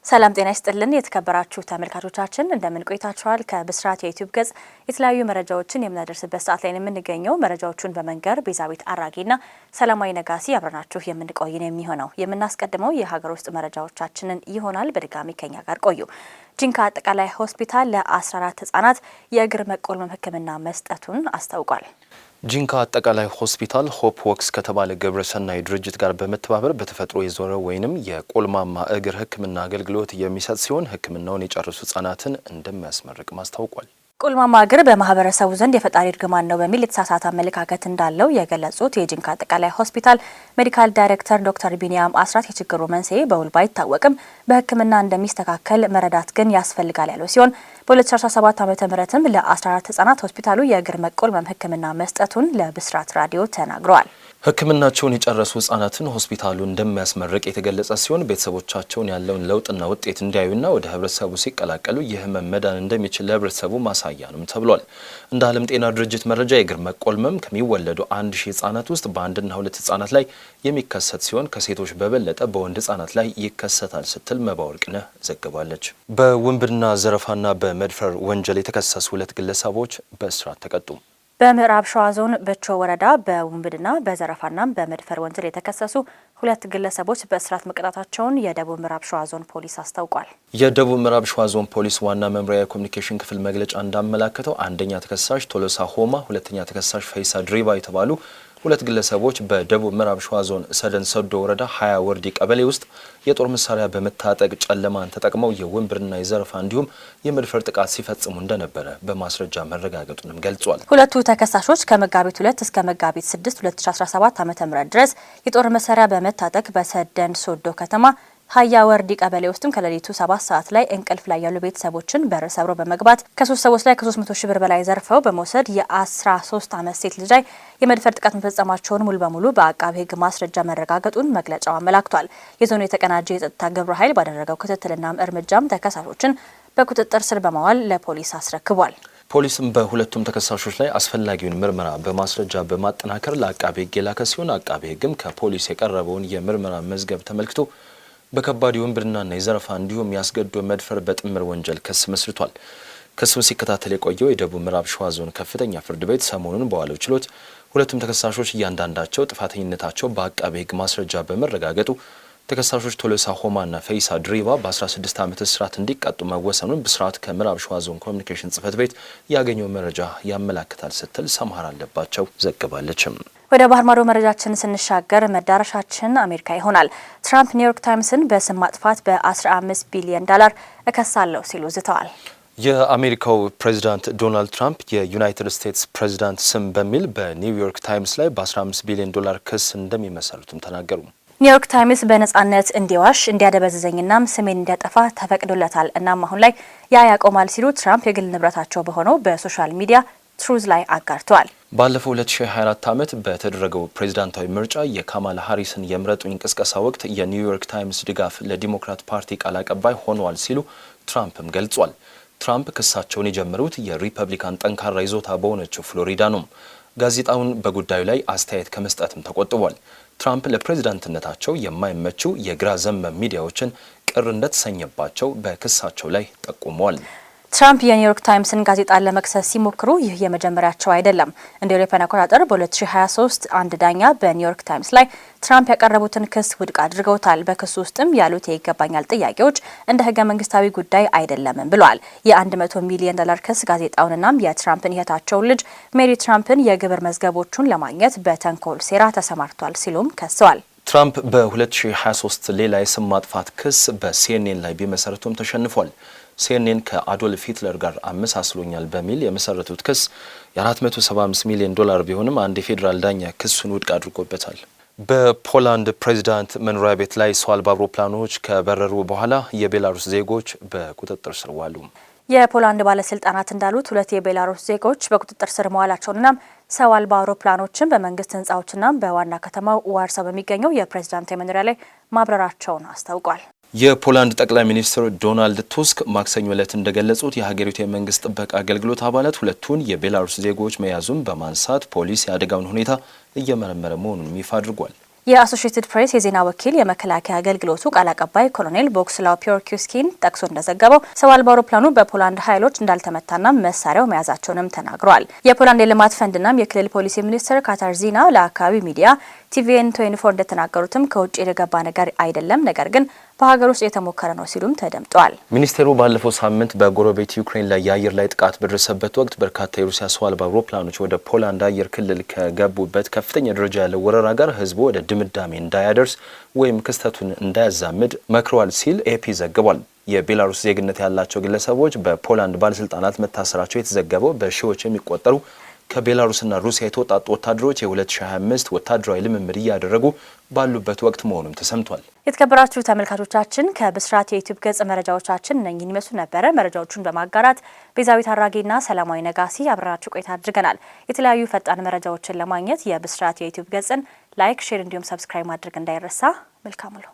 ሰላም ጤና ይስጥልን የተከበራችሁ ተመልካቾቻችን እንደምን ቆይታችኋል? ከብስራት የዩቲዩብ ገጽ የተለያዩ መረጃዎችን የምናደርስበት ሰዓት ላይ የምንገኘው መረጃዎቹን በመንገር ቤዛዊት አራጌና ሰላማዊ ነጋሲ አብረናችሁ የምንቆይ ነው የሚሆነው። የምናስቀድመው የሀገር ውስጥ መረጃዎቻችንን ይሆናል። በድጋሚ ከኛ ጋር ቆዩ። ጂንካ አጠቃላይ ሆስፒታል ለ14 ህጻናት የእግር መቆልመም ሕክምና መስጠቱን አስታውቋል። ጂንካ አጠቃላይ ሆስፒታል ሆፕ ወክስ ከተባለ ግብረሰናይ ድርጅት ጋር በመተባበር በተፈጥሮ የዞረ ወይንም የቆልማማ እግር ህክምና አገልግሎት የሚሰጥ ሲሆን ህክምናውን የጨረሱ ህጻናትን እንደሚያስመርቅ ማስታውቋል። ቆልማማ እግር በማህበረሰቡ ዘንድ የፈጣሪ እርግማን ነው በሚል የተሳሳተ አመለካከት እንዳለው የገለጹት የጂንካ አጠቃላይ ሆስፒታል ሜዲካል ዳይሬክተር ዶክተር ቢኒያም አስራት የችግሩ መንስኤ በውል ባይታወቅም በህክምና እንደሚስተካከል መረዳት ግን ያስፈልጋል ያለው ሲሆን በ2017 ዓ.ም ለ14 ህጻናት ሆስፒታሉ የእግር መቆልመም ህክምና መስጠቱን ለብስራት ራዲዮ ተናግረዋል። ህክምናቸውን የጨረሱ ህጻናትን ሆስፒታሉ እንደሚያስመርቅ የተገለጸ ሲሆን ቤተሰቦቻቸውን ያለውን ለውጥና ውጤት እንዲያዩና ወደ ህብረተሰቡ ሲቀላቀሉ የህመም መዳን እንደሚችል ለህብረተሰቡ ማሳያ ነው ተብሏል። እንደ ዓለም ጤና ድርጅት መረጃ የእግር መቆልመም ከሚወለዱ 1000 ህጻናት ውስጥ በአንድና ሁለት ህጻናት ላይ የሚከሰት ሲሆን ከሴቶች በበለጠ በወንድ ህጻናት ላይ ይከሰታል ስትል መባወርቅነህ ዘግባለች። በውንብድና ዘረፋና በመድፈር ወንጀል የተከሰሱ 2 ግለሰቦች በእስራት ተቀጡ። በምዕራብ ሸዋ ዞን በቾ ወረዳ በውንብድና በዘረፋና በመድፈር ወንጀል የተከሰሱ 2 ግለሰቦች በእስራት መቀጣታቸውን የደቡብ ምዕራብ ሸዋ ዞን ፖሊስ አስታውቋል። የደቡብ ምዕራብ ሸዋ ዞን ፖሊስ ዋና መምሪያ የኮሚኒኬሽን ክፍል መግለጫ እንዳመላከተው አንደኛ ተከሳሽ ቶሎሳ ሆማ፣ ሁለተኛ ተከሳሽ ፈይሳ ድሪባ የተባሉ 2 ግለሰቦች በደቡብ ምዕራብ ሸዋ ዞን ሰደን ሰዶ ወረዳ 20 ወርዲ ቀበሌ ውስጥ የጦር መሳሪያ በመታጠቅ ጨለማን ተጠቅመው የውንብድና የዘረፋ እንዲሁም የመድፈር ጥቃት ሲፈጽሙ እንደነበረ በማስረጃ መረጋገጡንም ገልጿል። 2 ተከሳሾች ከመጋቢት 2 እስከ መጋቢት 6 2017 ዓ.ም ድረስ የጦር መሳሪያ በመታጠቅ በሰደን ሶዶ ከተማ 20 ወርዲ ቀበሌ ውስጥም ከሌሊቱ 7 ሰዓት ላይ እንቅልፍ ላይ ያሉ ቤተሰቦችን በር ሰብሮ በመግባት ከ3 ሰዎች ላይ ከ300 ሺህ ብር በላይ ዘርፈው በመውሰድ የ13 ዓመት ሴት ልጅ ላይ የመድፈር ጥቃት መፈጸማቸውን ሙሉ በሙሉ በአቃቤ ሕግ ማስረጃ መረጋገጡን መግለጫው አመላክቷል። የዞኑ የተቀናጀ የጸጥታ ግብረ ኃይል ባደረገው ክትትልና እርምጃም ተከሳሾችን በቁጥጥር ስር በማዋል ለፖሊስ አስረክቧል። ፖሊስም በሁለቱም ተከሳሾች ላይ አስፈላጊውን ምርመራ በማስረጃ በማጠናከር ለአቃቤ ሕግ የላከ ሲሆን አቃቤ ሕግም ከፖሊስ የቀረበውን የምርመራ መዝገብ ተመልክቶ በከባድ ውንብድናና የዘረፋ እንዲሁም ያስገድዶ መድፈር በጥምር ወንጀል ክስ መስርቷል። ክሱን ሲከታተል የቆየው የደቡብ ምዕራብ ሸዋ ዞን ከፍተኛ ፍርድ ቤት ሰሞኑን በዋለው ችሎት ሁለቱም ተከሳሾች እያንዳንዳቸው ጥፋተኝነታቸው በአቃቤ ሕግ ማስረጃ በመረጋገጡ ተከሳሾች ቶሎሳ ሆማና ፈይሳ ድሪባ በ16 ዓመት እስራት እንዲቀጡ መወሰኑን ብስራት ከምዕራብ ሸዋ ዞን ኮሚኒኬሽን ጽሕፈት ቤት ያገኘው መረጃ ያመላክታል ስትል ሰምሃር አለባቸው ዘግባለችም። ወደ ባህር ማዶ መረጃችን ስንሻገር መዳረሻችን አሜሪካ ይሆናል። ትራምፕ ኒውዮርክ ታይምስን በስም ማጥፋት በ15 ቢሊዮን ዶላር እከሳለሁ ሲሉ ዝተዋል። የአሜሪካው ፕሬዚዳንት ዶናልድ ትራምፕ የዩናይትድ ስቴትስ ፕሬዚዳንት ስም በሚል በኒውዮርክ ታይምስ ላይ በ15 ቢሊዮን ዶላር ክስ እንደሚመሰርቱም ተናገሩ። ኒውዮርክ ታይምስ በነጻነት እንዲዋሽ እንዲያደበዝዘኝና ስሜን እንዲያጠፋ ተፈቅዶለታል። እናም አሁን ላይ ያ ያቆማል ሲሉ ትራምፕ የግል ንብረታቸው በሆነው በሶሻል ሚዲያ ትሩዝ ላይ አጋርተዋል። ባለፈው 2024 ዓመት በተደረገው ፕሬዝዳንታዊ ምርጫ የካማላ ሃሪስን የምረጡኝ ቅስቀሳ ወቅት የኒውዮርክ ታይምስ ድጋፍ ለዲሞክራት ፓርቲ ቃል አቀባይ ሆነዋል ሲሉ ትራምፕም ገልጿል። ትራምፕ ክሳቸውን የጀመሩት የሪፐብሊካን ጠንካራ ይዞታ በሆነችው ፍሎሪዳ ነው። ጋዜጣውን በጉዳዩ ላይ አስተያየት ከመስጠትም ተቆጥቧል። ትራምፕ ለፕሬዝዳንትነታቸው የማይመቹ የግራ ዘመም ሚዲያዎችን ቅር እንደተሰኘባቸው በክሳቸው ላይ ጠቁመዋል። ትራምፕ የኒውዮርክ ታይምስን ጋዜጣን ለመክሰስ ሲሞክሩ ይህ የመጀመሪያቸው አይደለም። እንደ አውሮፓውያን አቆጣጠር በ2023 አንድ ዳኛ በኒውዮርክ ታይምስ ላይ ትራምፕ ያቀረቡትን ክስ ውድቅ አድርገውታል። በክሱ ውስጥም ያሉት የይገባኛል ጥያቄዎች እንደ ህገ መንግስታዊ ጉዳይ አይደለም ብለዋል። የ100 ሚሊዮን ዶላር ክስ ጋዜጣውንናም የትራምፕን እህታቸውን ልጅ ሜሪ ትራምፕን የግብር መዝገቦቹን ለማግኘት በተንኮል ሴራ ተሰማርቷል ሲሉም ከሰዋል። ትራምፕ በ2023 ሌላ የስም ማጥፋት ክስ በሲኤንኤን ላይ ቢመሰርቱም ተሸንፏል። ሲኤንኤን ከአዶልፍ ሂትለር ጋር አመሳስሎኛል በሚል የመሰረቱት ክስ የ475 ሚሊዮን ዶላር ቢሆንም አንድ የፌዴራል ዳኛ ክሱን ውድቅ አድርጎበታል። በፖላንድ ፕሬዚዳንት መኖሪያ ቤት ላይ ሰው አልባ አውሮፕላኖች ከበረሩ በኋላ የቤላሩስ ዜጎች በቁጥጥር ስር ዋሉ። የፖላንድ ባለስልጣናት እንዳሉት 2 የቤላሩስ ዜጎች በቁጥጥር ስር መዋላቸውንና ሰው አልባ አውሮፕላኖችን በመንግስት ህንጻዎችና በዋና ከተማው ዋርሳ በሚገኘው የፕሬዚዳንት መኖሪያ ላይ ማብረራቸውን አስታውቋል። የፖላንድ ጠቅላይ ሚኒስትር ዶናልድ ቱስክ ማክሰኞ ዕለት እንደገለጹት የሀገሪቱ የመንግስት ጥበቃ አገልግሎት አባላት 2ቱን የቤላሩስ ዜጎች መያዙን በማንሳት ፖሊስ የአደጋውን ሁኔታ እየመረመረ መሆኑን ይፋ አድርጓል። የአሶሺየትድ ፕሬስ የዜና ወኪል የመከላከያ አገልግሎቱ ቃል አቀባይ ኮሎኔል ቦክስላው ፒዮርኪውስኪን ጠቅሶ እንደዘገበው ሰው አልባ አውሮፕላኑ በፖላንድ ኃይሎች እንዳልተመታና መሳሪያው መያዛቸውንም ተናግረዋል። የፖላንድ የልማት ፈንድናም የክልል ፖሊሲ ሚኒስትር ካታርዚና ለአካባቢ ሚዲያ ቲቪኤን 24 እንደተናገሩትም ከውጭ የገባ ነገር አይደለም፣ ነገር ግን በሀገር ውስጥ የተሞከረ ነው ሲሉም ተደምጠዋል። ሚኒስቴሩ ባለፈው ሳምንት በጎረቤት ዩክሬን ላይ የአየር ላይ ጥቃት በደረሰበት ወቅት በርካታ የሩሲያ ሰው አልባ አውሮፕላኖች ወደ ፖላንድ አየር ክልል ከገቡበት ከፍተኛ ደረጃ ያለው ወረራ ጋር ህዝቡ ወደ ድምዳሜ እንዳያደርስ ወይም ክስተቱን እንዳያዛምድ መክረዋል ሲል ኤፒ ዘግቧል። የቤላሩስ ዜግነት ያላቸው ግለሰቦች በፖላንድ ባለስልጣናት መታሰራቸው የተዘገበው በሺዎች የሚቆጠሩ ከቤላሩስና ሩሲያ የተወጣጡ ወታደሮች የ2025 ወታደራዊ ልምምድ እያደረጉ ባሉበት ወቅት መሆኑም ተሰምቷል። የተከበራችሁ ተመልካቾቻችን ከብስራት የዩቲዩብ ገጽ መረጃዎቻችን እነኚህን ይመስሉ ነበረ። መረጃዎቹን በማጋራት ቤዛዊት አራጌና ሰላማዊ ነጋሲ አብረናችሁ ቆይታ አድርገናል። የተለያዩ ፈጣን መረጃዎችን ለማግኘት የብስራት የዩቲዩብ ገጽን ላይክ፣ ሼር እንዲሁም ሰብስክራይብ ማድረግ እንዳይረሳ። መልካም ነው።